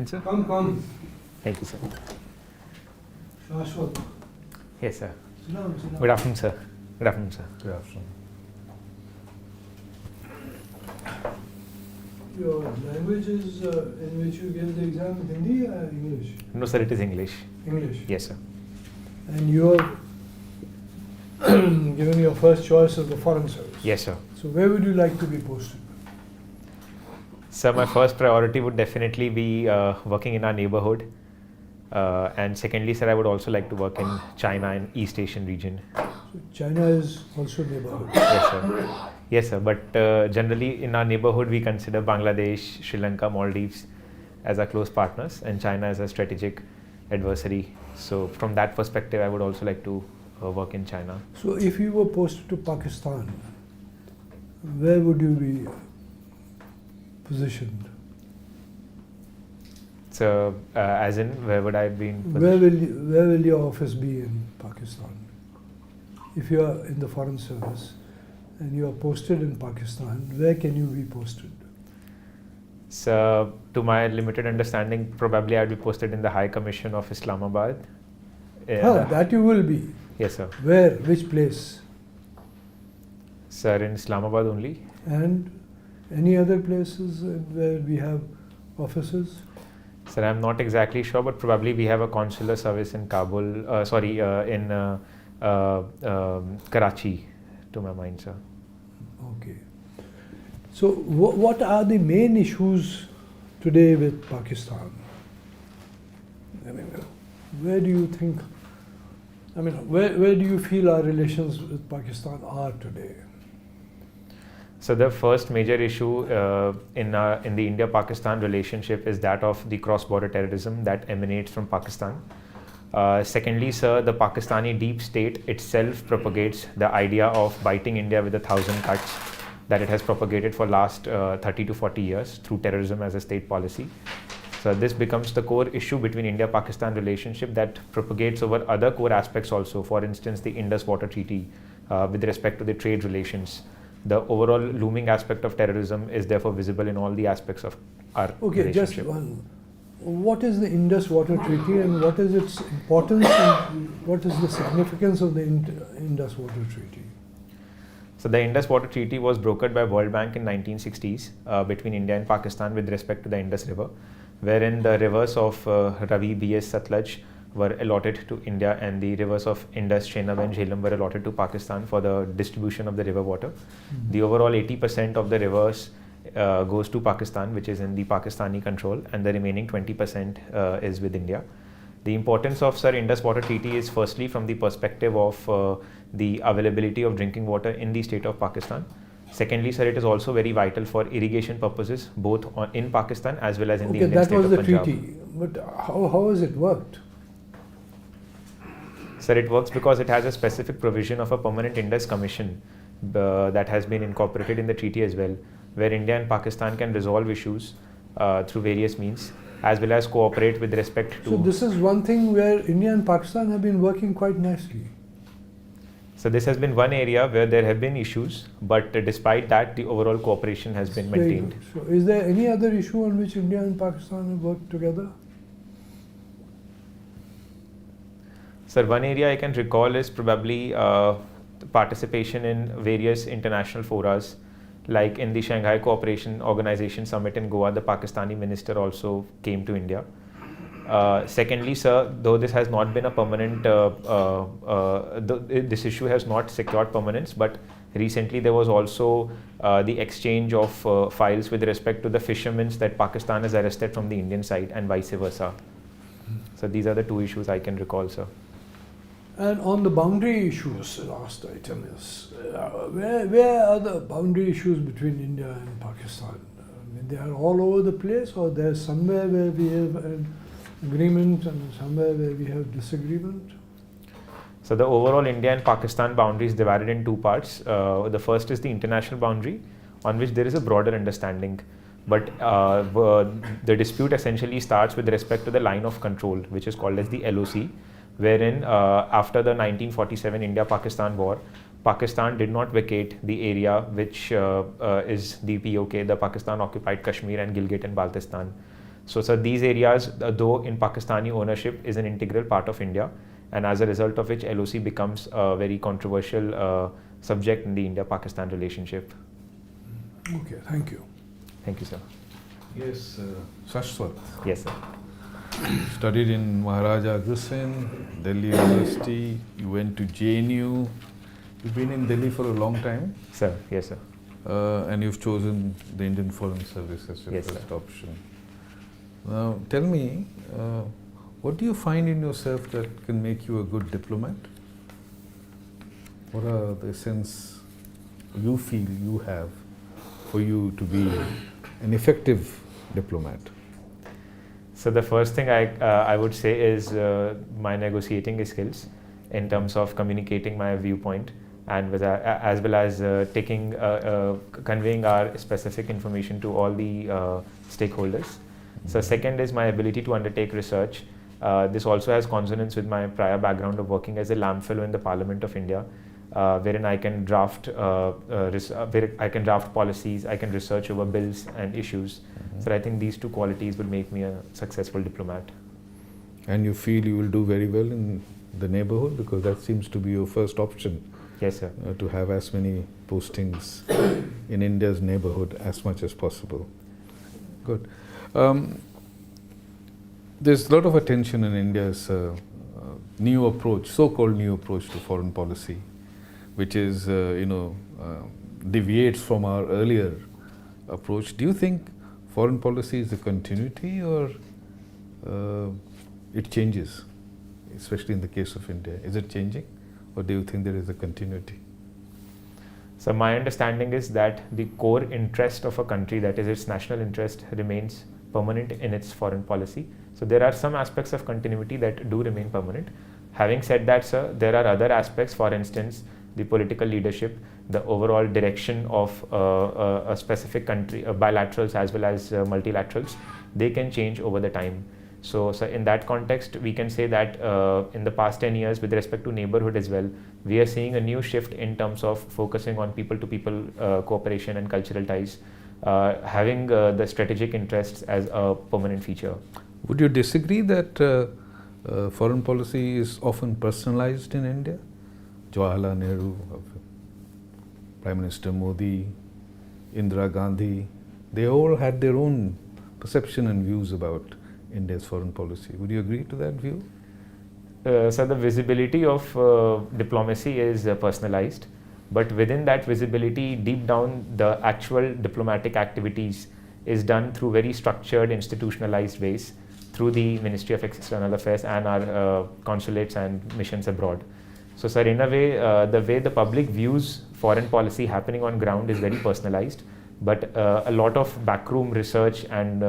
sir. Come. Thank you, sir. Shashwat. Yes, sir. Sit down. Good afternoon, sir. Good afternoon, sir. Good afternoon. Your language is in which you gave the exam, Hindi or English? No, sir, it is English. English. Yes, sir. And you are given your first choice as the Foreign Service. Yes, sir. So where would you like to be posted? Sir, my first priority would definitely be working in our neighborhood. And secondly, sir, I would also like to work in China and East Asian region. So China is also neighborhood. Yes, sir. Yes, sir. But generally in our neighborhood, we consider Bangladesh, Sri Lanka, Maldives as our close partners and China as a strategic adversary. So from that perspective, I would also like to work in China. So if you were posted to Pakistan, where would you be positioned? So as in, where would I be in position? Where will your office be in Pakistan? If you are in the Foreign Service and you are posted in Pakistan, where can you be posted? So to my limited understanding, probably I'd be posted in the High Commission of Islamabad. That you will be. Yes, sir. Where? Which place? Sir, in Islamabad only. And any other places where we have offices? Sir, I'm not exactly sure, but probably we have a consular service in Kabul, in Karachi, to my mind, sir. Okay. So what are the main issues today with Pakistan? I mean, where do you think, where do you feel our relations with Pakistan are today? So the first major issue in the India-Pakistan relationship is that of the cross-border terrorism that emanates from Pakistan. Secondly, sir, the Pakistani deep state itself propagates the idea of biting India with 1,000 cuts that it has propagated for last 30 to 40 years through terrorism as a state policy. So this becomes the core issue between India-Pakistan relationship that propagates over other core aspects also. For instance, the Indus Water Treaty with respect to the trade relations. The overall looming aspect of terrorism is therefore visible in all the aspects of our relationship. Just one. What is the Indus Water Treaty and what is its importance and what is the significance of the Indus Water Treaty? So the Indus Water Treaty was brokered by World Bank in 1960s between India and Pakistan with respect to the Indus River, wherein the rivers of Ravi, Bias, Satluj were allotted to India and the rivers of Indus, Chenab and Jhelum were allotted to Pakistan for the distribution of the river water. Mm-hmm. The overall 80% of the rivers goes to Pakistan, which is in the Pakistani control, and the remaining 20% is with India. The importance of Indus Water Treaty is firstly from the perspective of the availability of drinking water in the state of Pakistan. Secondly, sir, it is also very vital for irrigation purposes, both in Pakistan as well as in the Indian state of Punjab. That was the treaty, but how has it worked? Sir, it works because it has a specific provision of a permanent Indus Commission that has been incorporated in the treaty as well, where India and Pakistan can resolve issues through various means, as well as cooperate with respect to... So this is one thing where India and Pakistan have been working quite nicely. So this has been one area where there have been issues, but despite that, the overall cooperation has been maintained. So is there any other issue on which India and Pakistan have worked together? Sir, one area I can recall is probably participation in various international forums, like in the Shanghai Cooperation Organization Summit in Goa. The Pakistani minister also came to India. Secondly, sir, though this has not been a permanent, this issue has not secured permanence, but recently there was also the exchange of files with respect to the fishermen that Pakistan has arrested from the Indian side and vice versa. So these are the two issues I can recall, sir. And on the boundary issues, the last item is, where are the boundary issues between India and Pakistan? They are all over the place, or there's somewhere where we have an agreement and somewhere where we have disagreement? So the overall India and Pakistan boundary is divided in two parts. The first is the international boundary, on which there is a broader understanding. But the dispute essentially starts with respect to the line of control, which is called as the LOC, wherein after the 1947 India-Pakistan war, Pakistan did not vacate the area which is the POK, the Pakistan occupied Kashmir and Gilgit and Baltistan. So, sir, these areas, though in Pakistani ownership, is an integral part of India, and as a result of which LOC becomes a very controversial subject in the India-Pakistan relationship. Okay, thank you. Thank you, sir. Yes, Shashwat. Yes, sir. Studied in Maharaja Agrawal, Delhi University. You went to JNU. You've been in Delhi for a long time. Sir, yes, sir. And you've chosen the Indian Foreign Service as your Yes, first sir. option. Now, tell me, what do you find in yourself that can make you a good diplomat? What are the essence you feel you have for you to be an effective diplomat? So the first thing I would say is my negotiating skills in terms of communicating my viewpoint, and as well as conveying our specific information to all the stakeholders. So second is my ability to undertake research. This also has consonance with my prior background of working as a LAM fellow in the Parliament of India, wherein I can draft policies, I can research over bills and issues. So I think these two qualities will make me a successful diplomat. And you feel you will do very well in the neighborhood, because that seems to be your first option. Yes, sir. To have as many postings in India's neighborhood as much as possible. Good. There's a lot of attention in India's new approach, so-called new approach to foreign policy, which is, deviates from our earlier approach. Do you think foreign policy is a continuity, or it changes, especially in the case of India? Is it changing, or do you think there is a continuity? So my understanding is that the core interest of a country, that is its national interest, remains permanent in its foreign policy. So there are some aspects of continuity that do remain permanent. Having said that, sir, there are other aspects, for instance, the political leadership, the overall direction of a specific country, bilaterals as well as multilaterals, they can change over the time. So in that context, we can say that in the past 10 years, with respect to neighborhood as well, we are seeing a new shift in terms of focusing on people-to-people cooperation and cultural ties, having the strategic interests as a permanent feature. Would you disagree that foreign policy is often personalized in India? Jawaharlal Nehru, Prime Minister Modi, Indira Gandhi, they all had their own perception and views about India's foreign policy. Would you agree to that view? So the visibility of diplomacy is personalized, but within that visibility, deep down, the actual diplomatic activities is done through very structured, institutionalized ways through the Ministry of External Affairs and our consulates and missions abroad. So, sir, in a way, the way the public views foreign policy happening on ground is very personalized, but a lot of backroom research and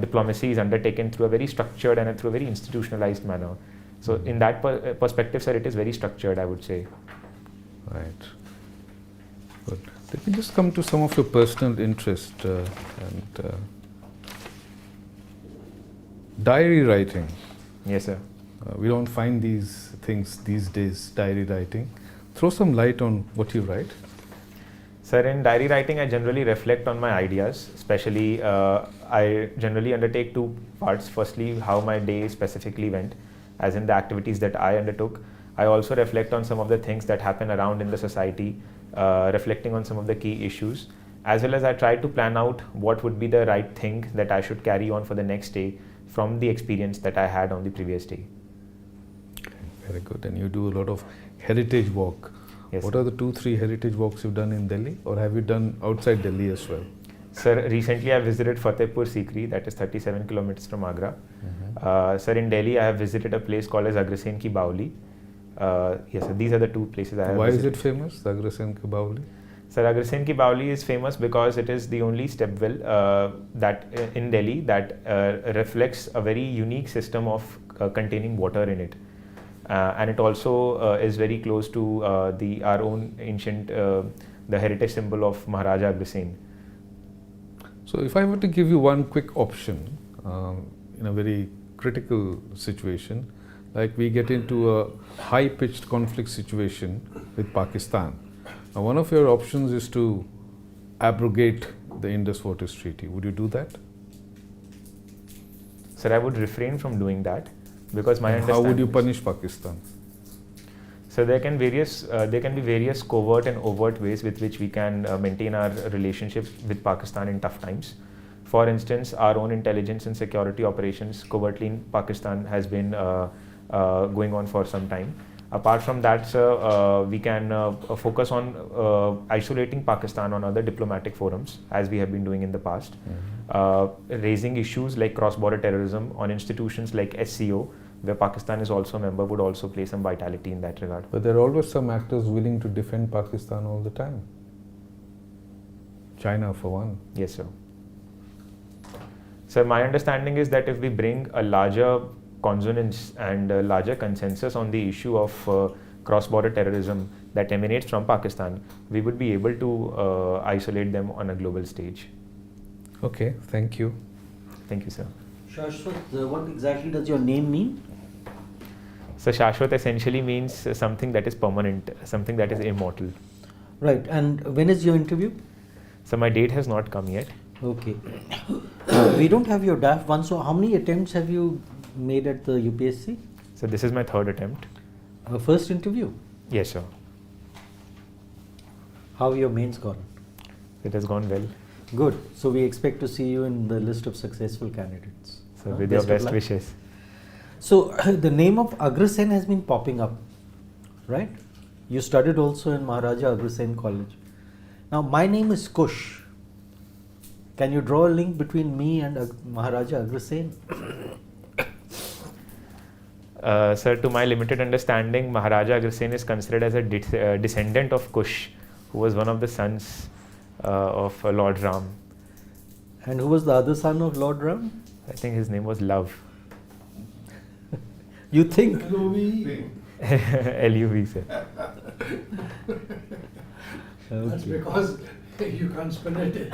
diplomacy is undertaken through a very structured and through a very institutionalized manner. So in that perspective, sir, it is very structured, I would say. Right. Good. Let me just come to some of your personal interest diary writing. Yes, sir. We don't find these things these days, diary writing. Throw some light on what you write. Sir, in diary writing, I generally reflect on my ideas, especially I generally undertake two parts. Firstly, how my day specifically went, as in the activities that I undertook. I also reflect on some of the things that happen around in the society, reflecting on some of the key issues, as well as I try to plan out what would be the right thing that I should carry on for the next day from the experience that I had on the previous day. Okay, very good. And you do a lot of heritage walk. Yes. What are the 2-3 heritage walks you've done in Delhi, or have you done outside Delhi as well? Sir, recently I visited Fatehpur Sikri, that is 37 kilometers from Agra. Sir, in Delhi I have visited a place called as Agrasen Ki Baoli. Yes, sir, these are the two places I have Why visited. is it famous, the Agrasen Ki Baoli? Sir, Agrasen Ki Baoli is famous because it is the only stepwell that in Delhi that reflects a very unique system of containing water in it. And it also is very close to our own ancient, the heritage symbol of Maharaja Agrasen. So if I were to give you one quick option in a very critical situation, like we get into a high-pitched conflict situation with Pakistan. Now, one of your options is to abrogate the Indus Waters Treaty. Would you do that? Sir, I would refrain from doing that because my How understanding. would you punish Pakistan? So there can be various covert and overt ways with which we can maintain our relationship with Pakistan in tough times. For instance, our own intelligence and security operations covertly in Pakistan has been going on for some time. Apart from that, sir, we can focus on isolating Pakistan on other diplomatic forums, as we have been doing in the past. Raising issues like cross-border terrorism on institutions like SCO, where Pakistan is also a member, would also play some vitality in that regard. But there are always some actors willing to defend Pakistan all the time. China, for one. Yes, sir. Sir, my understanding is that if we bring a larger consonance and a larger consensus on the issue of cross-border terrorism that emanates from Pakistan, we would be able to isolate them on a global stage. Okay, thank you. Thank you, sir. Shashwat, what exactly does your name mean? So Shashwat essentially means something that is permanent, something that is immortal. Right, and when is your interview? So my date has not come yet. Okay. We don't have your DAF 1, so how many attempts have you made at the UPSC? So this is my third attempt. First interview? Yes, sir. How your mains gone? It has gone well. Good. So we expect to see you in the list of successful candidates. So with your of best luck. wishes. So the name of Agrasen has been popping up, right? You studied also in Maharaja Agrasen College. Now my name is Kush. Can you draw a link between me and Maharaja Agrasen? Sir, to my limited understanding, Maharaja Agrasen is considered as a descendant of Kush, who was one of the sons of Lord Ram. And who was the other son of Lord Ram? I think his name was Love. You think? LUV, sir. That's because you can't spell it.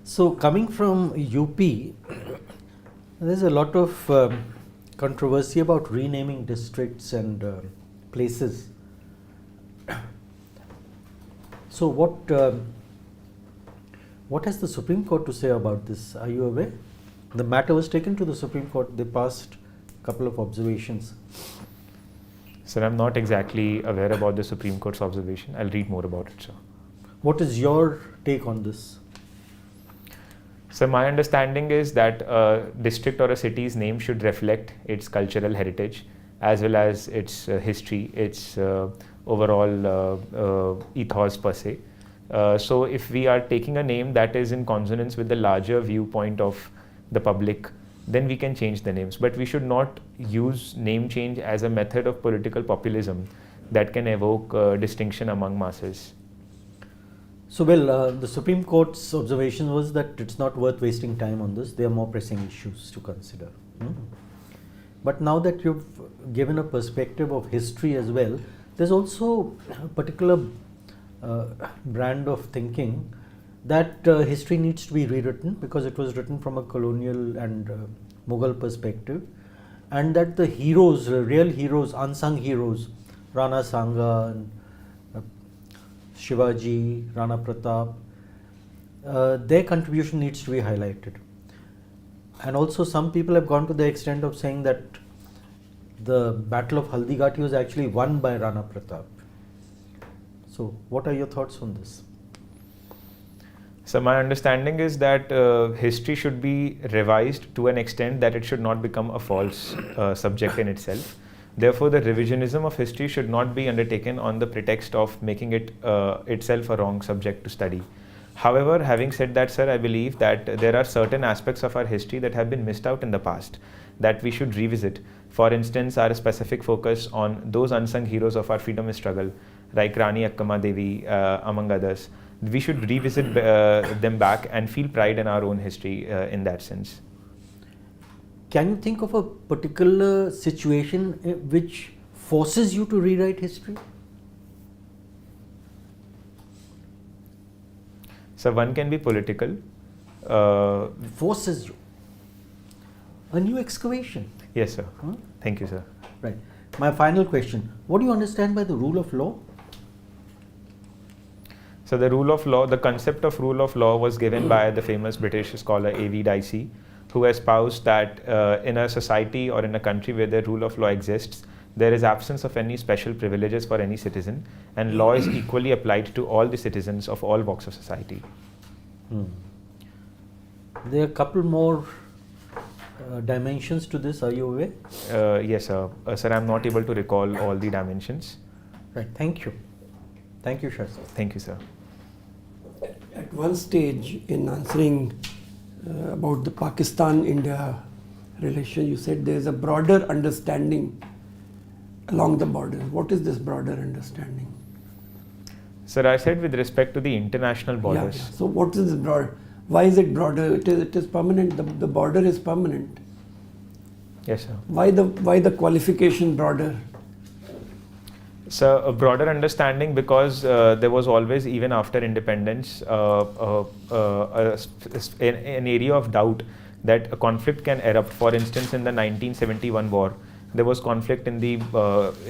So coming from UP, there's a lot of controversy about renaming districts and places. So what has the Supreme Court to say about this? Are you aware? The matter was taken to the Supreme Court. They passed a couple of observations. Sir, I'm not exactly aware about the Supreme Court's observation. I'll read more about it, sir. What is your take on this? So my understanding is that a district or a city's name should reflect its cultural heritage as well as its history, its overall ethos per se. So if we are taking a name that is in consonance with the larger viewpoint of the public, then we can change the names. But we should not use name change as a method of political populism that can evoke distinction among masses. So, well, the Supreme Court's observation was that it's not worth wasting time on this. There are more pressing issues to consider. But now that you've given a perspective of history as well, there's also a particular brand of thinking that history needs to be rewritten because it was written from a colonial and Mughal perspective, and that the heroes, real heroes, unsung heroes, Rana Sanga, and Shivaji, Rana Pratap, their contribution needs to be highlighted. And also some people have gone to the extent of saying that the Battle of Haldighati was actually won by Rana Pratap. So what are your thoughts on this? So my understanding is that history should be revised to an extent that it should not become a false subject in itself. Therefore, the revisionism of history should not be undertaken on the pretext of making it itself a wrong subject to study. However, having said that, sir, I believe that there are certain aspects of our history that have been missed out in the past that we should revisit. For instance, our specific focus on those unsung heroes of our freedom struggle, like Rani Akkama Devi, among others. We should revisit them back and feel pride in our own history in that sense. Can you think of a particular situation which forces you to rewrite history? So one can be political. Forces you. A new excavation. Yes, sir. Huh? Thank you, sir. Right. My final question. What do you understand by the rule of law? So the rule of law, the concept of rule of law was given by the famous British scholar A.V. Dicey, who espoused that in a society or in a country where the rule of law exists, there is absence of any special privileges for any citizen, and law is equally applied to all the citizens of all walks of society. There are a couple more dimensions to this, are you aware? Yes, sir. Sir, I'm not able to recall all the dimensions. Right, thank you. Thank you, Shah. Thank you, sir. At one stage in answering about the Pakistan-India relation, you said there is a broader understanding along the border. What is this broader understanding? Sir, I said with respect to the international borders. Yeah. So what is this broader? Why is it broader? It is permanent. The border is permanent. Yes, sir. Why the qualification broader? So a broader understanding, because there was always, even after independence, an area of doubt that a conflict can erupt. For instance, in the 1971 war, there was conflict in the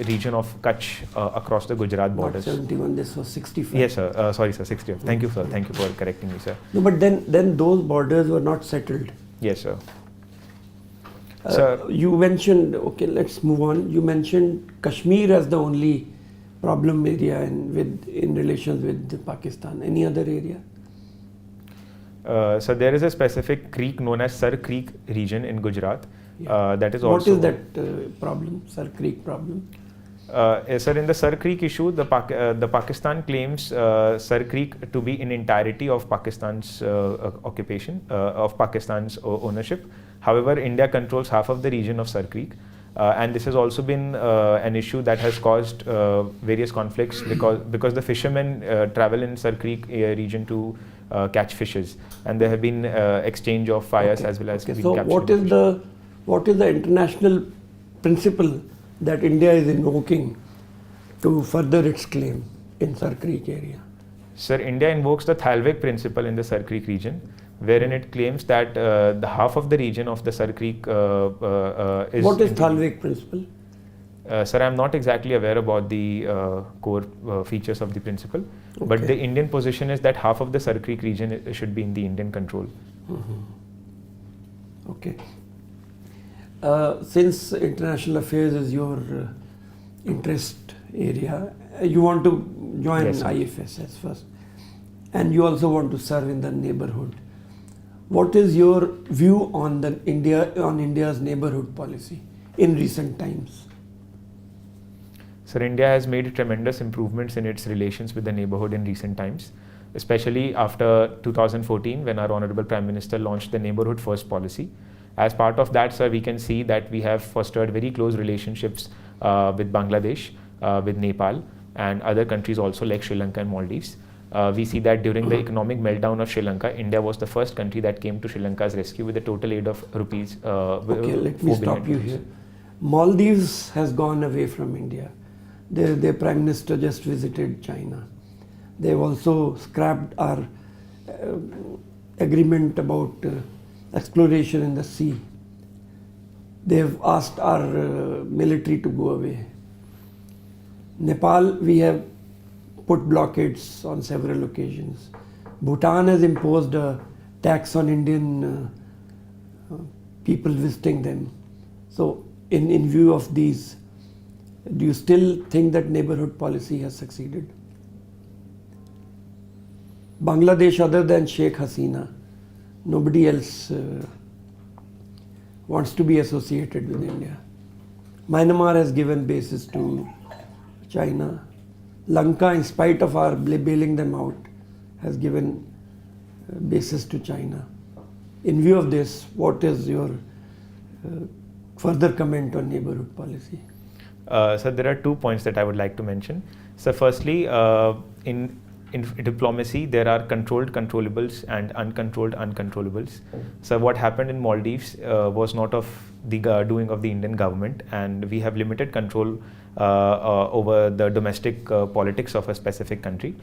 region of Kutch across the Gujarat borders. Not 71, this was 65. Yes, sir. Sorry, sir. 60. Thank you, sir. Thank you for correcting me, sir. No, but then those borders were not settled. Yes, sir. You mentioned, okay, let's move on. You mentioned Kashmir as the only problem area in relations with Pakistan. Any other area? So there is a specific creek known as Sar Creek region in Gujarat. Yeah. That is What also. is that problem, Sar Creek problem? Sir, in the Sar Creek issue, the Pakistan claims Sar Creek to be in entirety of Pakistan's occupation, of Pakistan's ownership. However, India controls half of the region of Sar Creek, and this has also been an issue that has caused various conflicts because the fishermen travel in Sar Creek region to catch fishes, and there have been exchange of fires as well as. Okay. So what is the international principle that India is invoking to further its claim in Sar Creek area? Sir, India invokes the Thalweg principle in the Sar Creek region, wherein it claims that the half of the region of the Sar Creek is. What is Thalweg principle? Sir, I'm not exactly aware about the core features of the principle, but Okay. the Indian position is that half of the Sar Creek region should be in the Indian control. Okay. Since international affairs is your interest area, you want to join Yes, sir. IFSS first, and you also want to serve in the neighborhood. What is your view on India's neighborhood policy in recent times? Sir, India has made tremendous improvements in its relations with the neighborhood in recent times, especially after 2014, when our Honorable Prime Minister launched the Neighborhood First policy. As part of that, sir, we can see that we have fostered very close relationships with Bangladesh, with Nepal, and other countries also like Sri Lanka and Maldives. We see that during the economic meltdown of Sri Lanka, India was the first country that came to Sri Lanka's rescue with a total aid of rupees. Okay, let me 4 stop billion you rupees. here. Maldives has gone away from India. Their Prime Minister just visited China. They've also scrapped our agreement about exploration in the sea. They've asked our military to go away. Nepal, we have put blockades on several occasions. Bhutan has imposed a tax on Indian people visiting them. So, in view of these, do you still think that neighborhood policy has succeeded? Bangladesh, other than Sheikh Hasina, nobody else wants to be associated with India. Myanmar has given bases to China. Lanka, in spite of our bailing them out, has given bases to China. In view of this, what is your further comment on neighborhood policy? So there are 2 points that I would like to mention. So firstly, in diplomacy, there are controlled controllables and uncontrolled uncontrollables. So what happened in Maldives was not of the doing of the Indian government, and we have limited control over the domestic politics of a specific country.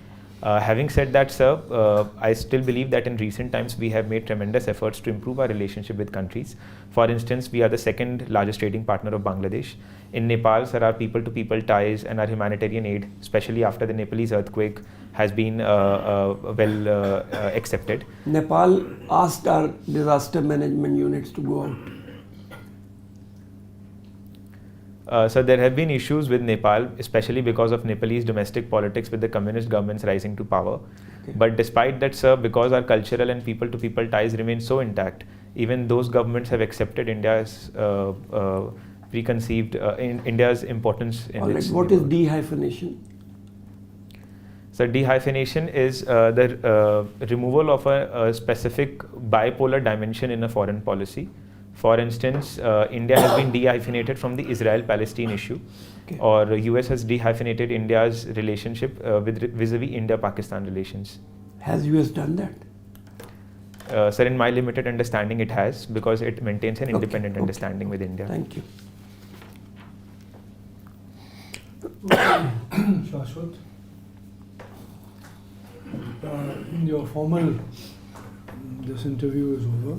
Having said that, sir, I still believe that in recent times we have made tremendous efforts to improve our relationship with countries. For instance, we are the second largest trading partner of Bangladesh. In Nepal, sir, our people-to-people ties and our humanitarian aid, especially after the Nepalese earthquake, has been well accepted. Nepal asked our disaster management units to go out. So there have been issues with Nepal, especially because of Nepalese domestic politics with the communist governments rising to power. Okay. But despite that, sir, because our cultural and people-to-people ties remain so intact, even those governments have accepted India's preconceived India's importance in All right. its What is neighborhood. dehyphenation? So dehyphenation is the removal of a specific bipolar dimension in a foreign policy. For instance, India has been dehyphenated from the Israel-Palestine issue, Okay. or US has dehyphenated India's relationship vis-a-vis India-Pakistan relations. Has US done that? Sir, in my limited understanding, it has, because it maintains an Okay, independent okay. understanding with India. Thank you. Shashwat, in your formal, this interview is over.